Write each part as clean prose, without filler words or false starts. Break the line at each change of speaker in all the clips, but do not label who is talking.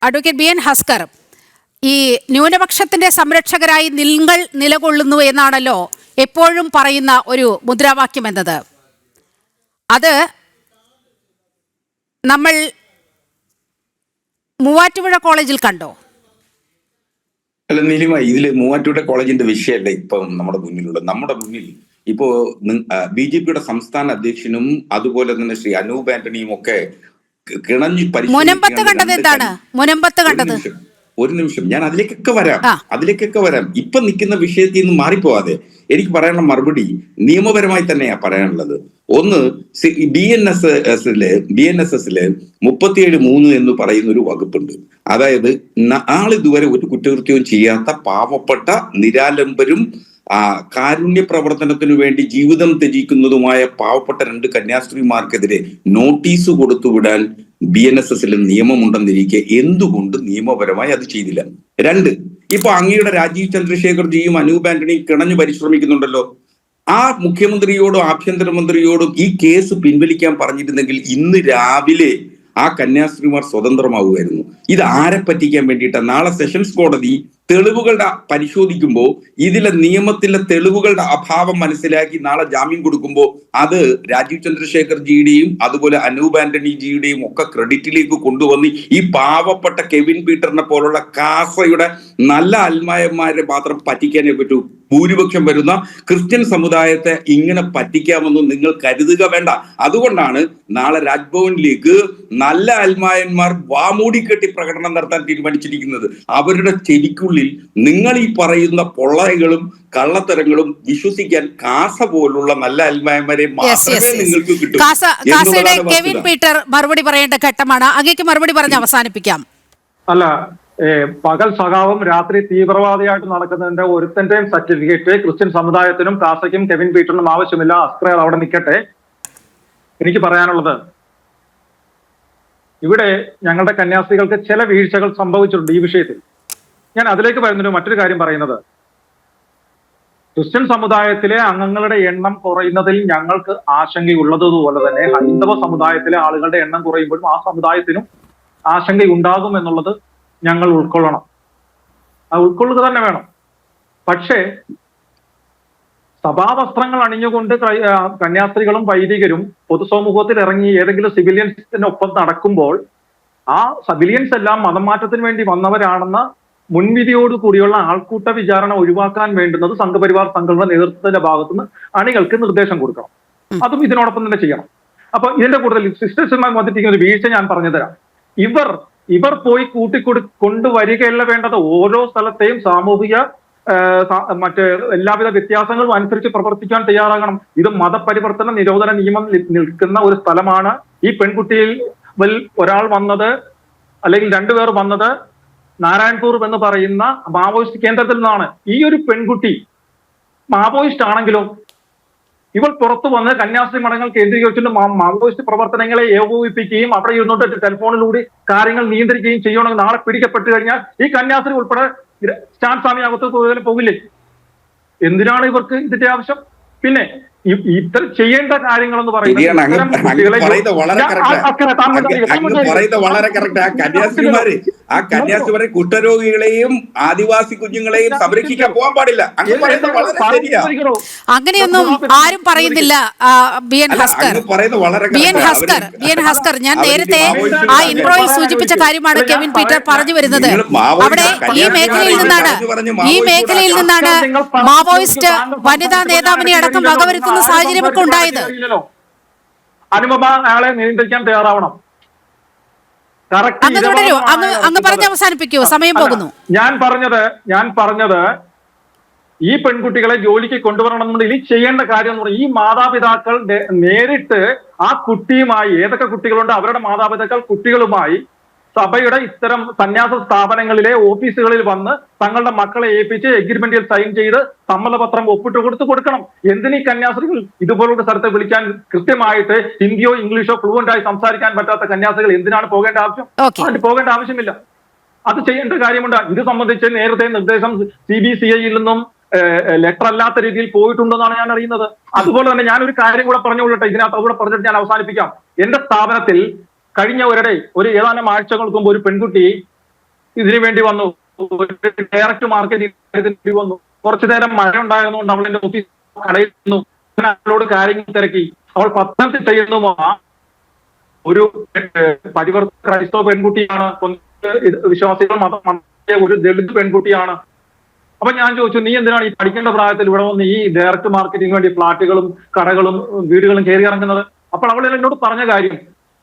Advocate B N Haskar, ഈ ന്യൂനപക്ഷത്തിന്റെ സംരക്ഷകരായി നിങ്ങൾ നിലകൊള്ളുന്നു എന്നാണല്ലോ എപ്പോഴും പറയുന്ന ഒരു മുദ്രാവാക്യം എന്നത്. അത് നമ്മൾ മൂവാറ്റുപുഴ കോളേജിൽ കണ്ടോ?
അല്ല നീലിമ, ഇതില് മൂവാറ്റുപുഴ കോളേജിന്റെ വിഷയമല്ല ഇപ്പം നമ്മുടെ മുന്നിൽ ഇപ്പോ BJP-യുടെ സംസ്ഥാന അധ്യക്ഷനും അതുപോലെ തന്നെ ശ്രീ അനൂപ് ആന്റണിയും ഒക്കെ കിണഞ്ഞു
മുനമ്പത്ത് കണ്ടത് എന്താണ്? മുനമ്പത്ത് കണ്ടത്
ഒരു നിമിഷം, ഞാൻ അതിലേക്കൊക്കെ വരാം. ഇപ്പൊ നിൽക്കുന്ന വിഷയത്തിൽ നിന്ന് മാറിപ്പോവാതെ എനിക്ക് പറയാനുള്ള മറുപടി നിയമപരമായി തന്നെയാ പറയാനുള്ളത്. ഒന്ന്, BNSS-ല് 37(3) എന്ന് പറയുന്ന ഒരു വകുപ്പുണ്ട്. അതായത് ആളിതുവരെ ഒരു കുറ്റകൃത്യവും ചെയ്യാത്ത പാവപ്പെട്ട നിരാലംബരും കാരുണ്യ പ്രവർത്തനത്തിനു വേണ്ടി ജീവിതം ത്യജിക്കുന്നതുമായ പാവപ്പെട്ട 2 കന്യാസ്ത്രീമാർക്കെതിരെ നോട്ടീസ് കൊടുത്തുവിടാൻ BNSS-ൽ നിയമമുണ്ടെന്നിരിക്കെ എന്തുകൊണ്ട് നിയമപരമായി അത് ചെയ്തില്ല? 2, ഇപ്പൊ അങ്ങയുടെ രാജീവ് ചന്ദ്രശേഖർജിയും അനൂപ് ആന്റണിയും കിണഞ്ഞു പരിശ്രമിക്കുന്നുണ്ടല്ലോ. ആ മുഖ്യമന്ത്രിയോടും ആഭ്യന്തരമന്ത്രിയോടും ഈ കേസ് പിൻവലിക്കാൻ പറഞ്ഞിരുന്നെങ്കിൽ ഇന്ന് രാവിലെ ആ കന്യാസ്ത്രീമാർ സ്വതന്ത്രമാവുമായിരുന്നു. ഇത് ആരെ പറ്റിക്കാൻ വേണ്ടിയിട്ടാണ്? നാളെ സെഷൻസ് കോടതി തെളിവുകളുടെ പരിശോധിക്കുമ്പോൾ ഇതിലെ നിയമത്തിലെ തെളിവുകളുടെ അഭാവം മനസ്സിലാക്കി നാളെ ജാമ്യം കൊടുക്കുമ്പോൾ അത് രാജീവ് ചന്ദ്രശേഖർജിയുടെയും അതുപോലെ അനൂപ് ആന്റണിജിയുടെയും ഒക്കെ ക്രെഡിറ്റിലേക്ക് കൊണ്ടുവന്ന് ഈ പാവപ്പെട്ട കെവിൻ പീറ്ററിനെ പോലുള്ള കാസയുടെ നല്ല അൽമായന്മാരെ മാത്രം പറ്റിക്കാനേ പറ്റൂ. ഭൂരിപക്ഷം വരുന്ന ക്രിസ്ത്യൻ സമുദായത്തെ ഇങ്ങനെ പറ്റിക്കാമെന്നും നിങ്ങൾ കരുതുക വേണ്ട. അതുകൊണ്ടാണ് നാളെ രാജ്ഭവനിലേക്ക് നല്ല അൽമായന്മാർ വാമൂടിക്കെട്ടി പ്രകടനം നടത്താൻ തീരുമാനിച്ചിരിക്കുന്നത്. അവരുടെ ചെവിക്കുള്ളിൽ നിങ്ങൾ ഈ പറയുന്ന പൊള്ളകളും കള്ളത്തരങ്ങളും വിശ്വസിക്കാൻ കാസ പോലുള്ള നല്ല അൽമായന്മാരെ മാത്രമേ നിങ്ങൾക്ക് കിട്ടൂ.
കെവിൻ പീറ്റർ മറുപടി പറയേണ്ട ഘട്ടമാണ്. അങ്ങേക്ക് മറുപടി പറഞ്ഞ് അവസാനിപ്പിക്കാം.
അല്ല, പകൽ സഖാവും രാത്രി തീവ്രവാദിയായിട്ട് നടക്കുന്നതിന്റെ ഒരുത്തന്റെയും സർട്ടിഫിക്കറ്റ് ക്രിസ്ത്യൻ സമുദായത്തിനും കാസയ്ക്കും കെവിൻ പീറ്ററിനും ആവശ്യമില്ല. അസ്ത്രകൾ അവിടെ നിൽക്കട്ടെ. എനിക്ക് പറയാനുള്ളത്, ഇവിടെ ഞങ്ങളുടെ കന്യാസ്ത്രീകൾക്ക് ചില വീഴ്ചകൾ സംഭവിച്ചിട്ടുണ്ട് ഈ വിഷയത്തിൽ. ഞാൻ അതിലേക്ക് വരുന്നൊരു മറ്റൊരു കാര്യം പറയുന്നത്, ക്രിസ്ത്യൻ സമുദായത്തിലെ അംഗങ്ങളുടെ എണ്ണം കുറയുന്നതിൽ ഞങ്ങൾക്ക് ആശങ്കയുള്ളതുപോലെ തന്നെ ഹൈന്ദവ സമുദായത്തിലെ ആളുകളുടെ എണ്ണം കുറയുമ്പോഴും ആ സമുദായത്തിനും ആശങ്കയുണ്ടാകും എന്നുള്ളത് ഞങ്ങൾ ഉൾക്കൊള്ളണം. അത് ഉൾക്കൊള്ളുക തന്നെ വേണം. പക്ഷേ സഭാവസ്ത്രങ്ങൾ അണിഞ്ഞുകൊണ്ട് കന്യാസ്ത്രീകളും വൈദികരും പൊതുസമൂഹത്തിൽ ഇറങ്ങി ഏതെങ്കിലും സിവിലിയൻസിനൊപ്പം നടക്കുമ്പോൾ ആ സിവിലിയൻസ് എല്ലാം മതം മാറ്റത്തിന് വേണ്ടി വന്നവരാണെന്ന മുൻവിധിയോട് കൂടിയുള്ള ആൾക്കൂട്ട വിചാരണ ഒഴിവാക്കാൻ വേണ്ടുന്നത് സംഘപരിവാർ സംഘടന നേതൃത്വത്തിന്റെ ഭാഗത്തുനിന്ന് അണികൾക്ക് നിർദ്ദേശം കൊടുക്കണം. അതും ഇതിനോടൊപ്പം തന്നെ ചെയ്യണം. അപ്പൊ ഇതിന്റെ കൂടുതൽ സിസ്റ്റേഴ്സുമായി വന്നിരിക്കുന്ന ഒരു വീഴ്ച ഞാൻ പറഞ്ഞു തരാം. ഇവർ പോയി കൊണ്ടുവരികയല്ല വേണ്ടത്. ഓരോ സ്ഥലത്തെയും സാമൂഹിക മറ്റ് എല്ലാവിധ വ്യത്യാസങ്ങളും അനുസരിച്ച് പ്രവർത്തിക്കാൻ തയ്യാറാകണം. ഇത് മതപരിവർത്തന നിരോധന നിയമം നിൽക്കുന്ന ഒരു സ്ഥലമാണ്. ഈ പെൺകുട്ടിയിൽ ഒരാൾ വന്നത്, അല്ലെങ്കിൽ 2 പേർ വന്നത് നാരായൺപൂർ എന്ന് പറയുന്ന മാവോയിസ്റ്റ് കേന്ദ്രത്തിൽ നിന്നാണ്. ഈ ഒരു പെൺകുട്ടി മാവോയിസ്റ്റ് ആണെങ്കിലും ഇവൾ പുറത്തു വന്ന് കന്യാസ്ത്രീ മഠങ്ങൾ കേന്ദ്രീകരിച്ചുകൊണ്ട് മാവോയിസ്റ്റ് പ്രവർത്തനങ്ങളെ ഏകോപിപ്പിക്കുകയും അവിടെ ഇരുന്നോട്ട് ടെലിഫോണിലൂടെ കാര്യങ്ങൾ നിയന്ത്രിക്കുകയും ചെയ്യണമെങ്കിൽ നാളെ പിടിക്കപ്പെട്ടു കഴിഞ്ഞാൽ ഈ കന്യാസ്ത്രീ ഉൾപ്പെടെ സ്റ്റാൻ സ്വാമി പോകില്ലേ? എന്തിനാണ് ഇവർക്ക് ഇതിന്റെ ആവശ്യം? പിന്നെ ഇത്തരം ചെയ്യേണ്ട കാര്യങ്ങൾ എന്ന് പറയുന്നത്
ആ കന്യാസ്ത്രീമാരെ കുഷ്ഠരോഗികളെയും ആദിവാസി കുഞ്ഞുങ്ങളെയും സംരക്ഷിക്കാൻ പോകാൻ പാടില്ല.
അങ്ങനെയൊന്നും ആരും പറയുന്നില്ല. ബി.എൻ. ഹസ്കർ, ഞാൻ നേരത്തെ ആ ഇൻട്രോയിൽ സൂചിപ്പിച്ച കാര്യമാണ് കെവിൻ പീറ്റർ പറഞ്ഞു വരുന്നത്. അവിടെ ഈ മേഖലയിൽ നിന്നാണ് മാവോയിസ്റ്റ് വനിതാ നേതാവിനെ അടക്കം വകവരുത്തുന്ന സാഹചര്യമൊക്കെ ഉണ്ടായത്.
അനുപമ അയാളെ നിയന്ത്രിക്കാൻ തയ്യാറാവണം.
അങ്ങ് പറഞ്ഞ് അവസാനിപ്പിക്കൂ, സമയം പോകുന്നു.
ഞാൻ പറഞ്ഞത് ഈ പെൺകുട്ടികളെ ജോലിക്ക് കൊണ്ടുവരണമെന്നുണ്ടെങ്കിൽ ഈ ചെയ്യേണ്ട കാര്യം എന്ന് പറഞ്ഞാൽ ഈ മാതാപിതാക്കൾ നേരിട്ട് ആ കുട്ടിയുമായി, ഏതൊക്കെ കുട്ടികളുണ്ട് അവരുടെ മാതാപിതാക്കൾ കുട്ടികളുമായി സഭയുടെ ഇത്തരം സന്യാസ സ്ഥാപനങ്ങളിലെ ഓഫീസുകളിൽ വന്ന് തങ്ങളുടെ മക്കളെ ഏൽപ്പിച്ച് എഗ്രിമെന്റിൽ സൈൻ ചെയ്ത് സമ്മതപത്രം ഒപ്പിട്ട് കൊടുക്കണം. എന്തിനീ കന്യാസ്ത്രീകൾ ഇതുപോലുള്ള സ്ഥലത്ത് വിളിക്കാൻ കൃത്യമായിട്ട് ഹിന്ദിയോ ഇംഗ്ലീഷോ ഫ്ലുവന്റ് ആയി സംസാരിക്കാൻ പറ്റാത്ത കന്യാസ്ത്രീകൾ എന്തിനാണ് പോകേണ്ട ആവശ്യം? അതിന് പോകേണ്ട ആവശ്യമില്ല. അത് ചെയ്യേണ്ട കാര്യമുണ്ട്. ഇത് സംബന്ധിച്ച് നേരത്തെ നിർദ്ദേശം CBCIയിൽ നിന്നും ലെറ്റർ അല്ലാത്ത രീതിയിൽ പോയിട്ടുണ്ടെന്നാണ് ഞാൻ അറിയുന്നത്. അതുപോലെ തന്നെ ഞാനൊരു കാര്യം കൂടെ പറഞ്ഞുകൊള്ളട്ടെ, ഇതിനകത്ത് കൂടെ പറഞ്ഞിട്ട് ഞാൻ അവസാനിപ്പിക്കാം. എന്റെ സ്ഥാപനത്തിൽ കഴിഞ്ഞ ഒരു ഏതാനും ആഴ്ചകൾക്ക് മുമ്പ് ഒരു പെൺകുട്ടി ഇതിനു വേണ്ടി വന്നു, ഡയറക്റ്റ് മാർക്കറ്റിംഗ് വന്നു. കുറച്ചു നേരം മഴ ഉണ്ടായിരുന്നുകൊണ്ട് അവൾ എന്റെ ഓഫീസ് കടയിൽ നിന്നു. അവളോട് കാര്യങ്ങൾ തിരക്കി. അവൾ പത്തനംതിട്ട ചെയ്യുന്നു. ഒരു പരിവർത്തന ക്രൈസ്തവ പെൺകുട്ടിയാണ്, വിശ്വാസികൾ മതം ഒരു ദളിത് പെൺകുട്ടിയാണ്. അപ്പൊ ഞാൻ ചോദിച്ചു, നീ എന്തിനാണ് ഈ പഠിക്കേണ്ട പ്രായത്തിൽ ഇവിടെ വന്ന് ഈ ഡയറക്റ്റ് മാർക്കറ്റിംഗ് വേണ്ടി ഫ്ലാറ്റുകളും കടകളും വീടുകളും കയറി ഇറങ്ങുന്നത്? അപ്പോൾ അവൾ എന്നോട് പറഞ്ഞ കാര്യം,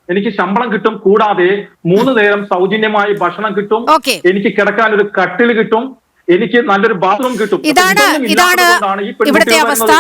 എനിക്ക് ശമ്പളം കിട്ടും, കൂടാതെ 3 നേരം സൗജന്യമായി ഭക്ഷണം കിട്ടും, എനിക്ക് കിടക്കാൻ ഒരു കട്ടിൽ കിട്ടും, എനിക്ക് നല്ലൊരു ബാത്റൂം കിട്ടും.
ഇതാണ് ഇവിടുത്തെ അവസ്ഥ.